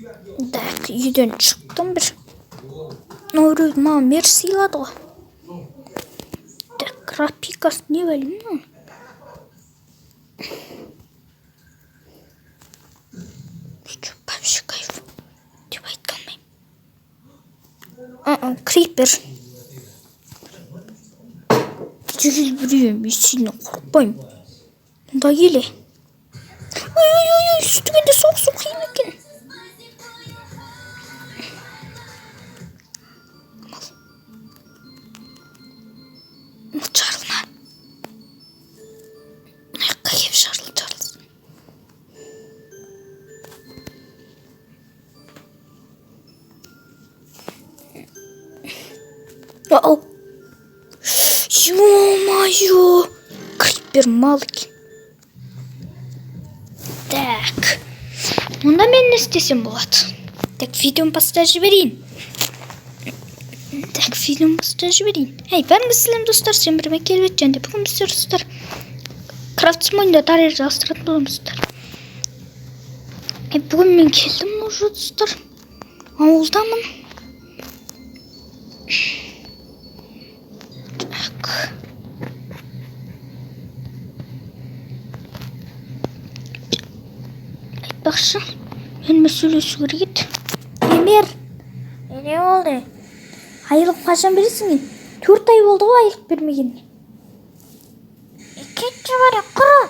Так, үйден шықтым бір. Наурыз маған мер сыйлады ғой. Так, графикасы не білмеймін. Вообще кайф деп айта алмаймын. Крипер. Жүгіл біреуім, мен сенен қорықпаймын. Мұнда келе. Ой, үстігінде соқ қиын екен. Жарылма. Аяққа кеп жарылсын. Ау. Ё-моё. Крипер мал екен. Так. Онда мен не істесем болады? Так, видеоны бастап жіберейін. Эй, бәріңіз сәлем достар, сен біріме келіп өткен. Бүгін біздер достар Крафтс мойнында тарих жалғастыратын боламыз достар. Бүгін мен келдім уже достар. Ауылдамын. Так. Айтпақшы, меніме сөйлесу керек еді. Емер, не болды? Айлық қашан бересің мен? 4 ай болды ғой айлық бермегеніне. Кетші бар я, құры.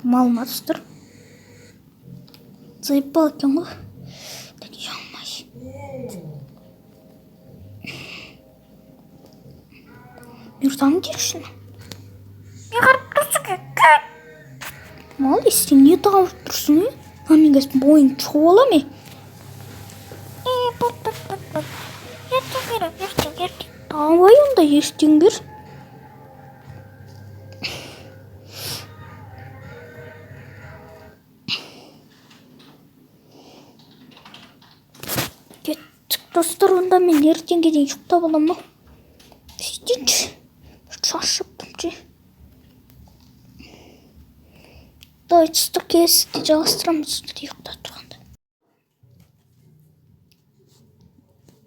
Малма достар. Зайыппал екен ғой. Так, ұялмай. Мұртаның дершін. Мен қарып тұрсың кет. Мал, сен не тауып тұрсың? Мен қазір бойың шығып ола ме? Давай онда ертең бер. Кеттік достар, онда мен ертеңге дейін ұйықтап аламын ма? Сөйтейінші. Шаршаптым же. Давай достар, келесіде жалғастырамыз ұйықтап тұрғанда.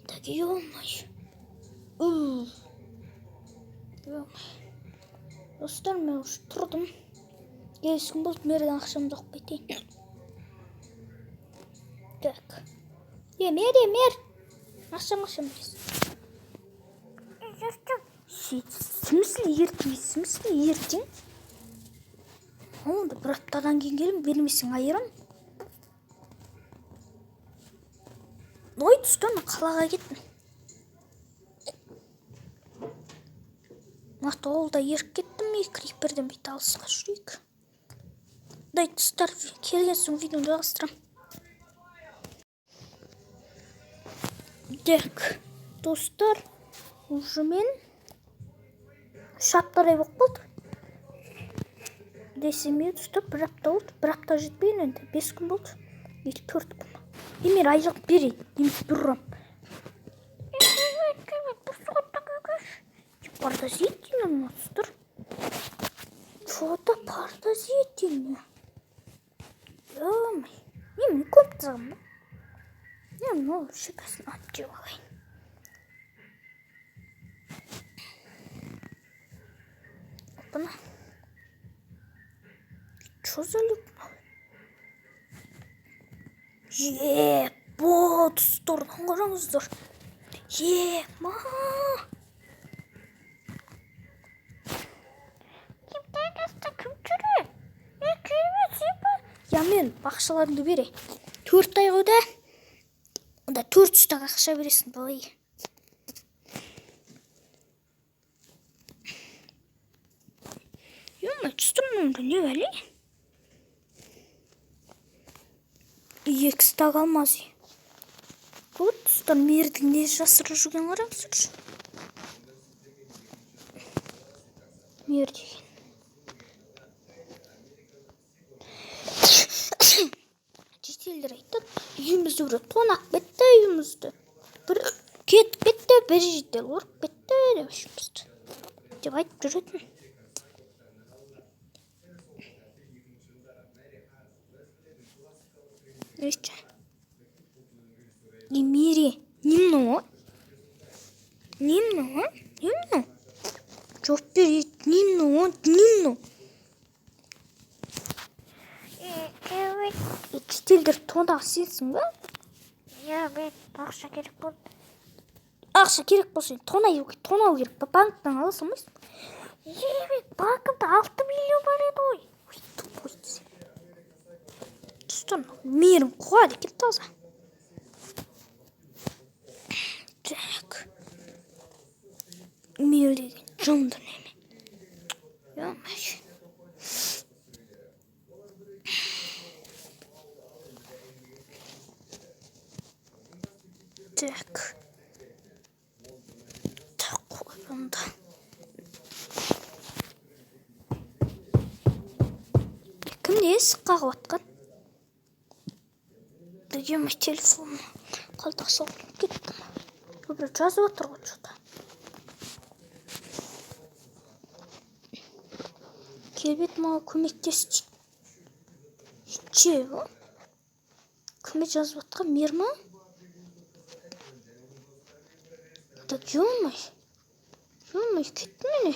Так, ё-моё. Достар, мен уже тұрдым. Келесің болды, мерден ақшамды оқып кетейін. Так. Емер. Ақшам бересің. Смысле ертең? Онда бір аптадан кейін келім, бермесең айырам. Ой, достар, мен қалаға кеттім. Нақты ауылда еріп кеттім, криперден бейт алысқа жүрейік. Дай достар, келген соң видеоны жалғастырам. Так, достар, уже мен 3 аптадай болып болды. Десем ме, достар, 1 апта болды. 1 апта жетпейін енді, 5 күн болды. 4 күн. Емер айлық берейін, неміз бір ұрам. Подозрительно, монстр. Что-то подозрительно. Ё-моё. Не купцам. Я много шикарно отделаю. Опа-на. Что за люк? Вот сторону қараңыздар. Ма. Я мен бақшаларыңды бере. 4 ай қойда. Онда 400 тағы ақша бересің балай. Ё-моё, түстірміңді не бәле? 2 стақ алмазы. Вот, тұстар мердің не жасыры жүрген қараңыздаршы. Мер деген. Жетелдер айтады, үйімізді бір тонақ бетті үйімізді. Бір кетіп бетті, бір жетел ұрып бетті деп үшімізді. Деп айтып жүретін. Өйті. Мири. Нимно? Нимно? Нимно? Çok bir Нимно. Evet. Çitildir tona silsin be. Ya ben akşa gerek bu. Akşa gerek bu. Tona yok. Tona al gerek. Banktan alırsınız. Evet. Bankımda 6 milyon var edoy. Tutun. Mirim koydu ki taza. Так. Милый джентльмен. Ё-моё. Так. Такой он да. Кімде есік қағып атқан? Дегенме телефон қалдық салып кеттім. Бір жазып отыр ғой что-то. Келбет маған көмектес дейді. Че о? Кімге жазып отқан? Мирма? Да ё-моё. Ё-моё, кетті мені.